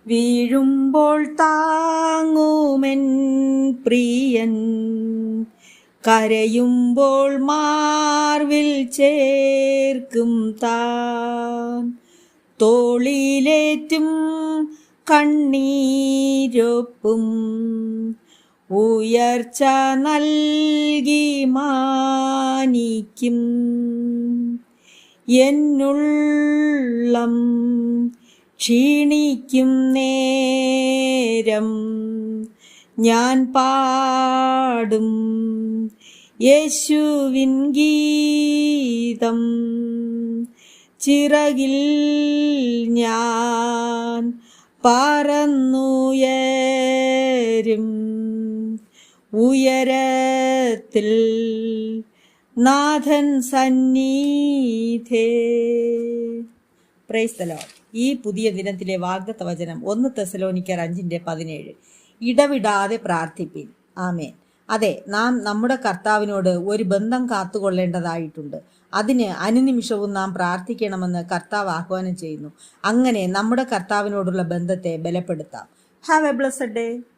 വീഴുമ്പോൾ താങ്ങുമെൻ പ്രിയൻ, കരയുമ്പോൾ മാർവിൽ ചേർക്കും താൻ. തോളിലേറ്റും കണ്ണീരൊപ്പും ഉയർച്ച നൽകി മാനിക്കും. എന്നുള്ളം ക്ഷീണിക്കും നേരം ഞാൻ പാടും യേശുവിൻ ഗീതം. ചിറകിൽ ഞാൻ പറന്നുയരും, ഉയരത്തിൽ നാഥൻ സന്നിധേ. Praise the Lord. ഈ പുതിയ ദിനത്തിലെ വാഗ്ദത്ത വചനം 1 തെസ്സലോനിക്കർ 5:17. ഇടവിടാതെ പ്രാർത്ഥിപ്പിൻ. ആമേൻ. അതെ, നാം നമ്മുടെ കർത്താവിനോട് ഒരു ബന്ധം കാത്തുകൊള്ളേണ്ടതായിട്ടുണ്ട്. അതിന് അനുനിമിഷവും നാം പ്രാർത്ഥിക്കണമെന്ന് കർത്താവ് ആഹ്വാനം ചെയ്യുന്നു. അങ്ങനെ നമ്മുടെ കർത്താവിനോടുള്ള ബന്ധത്തെ ബലപ്പെടുത്താം. Have a blessed day.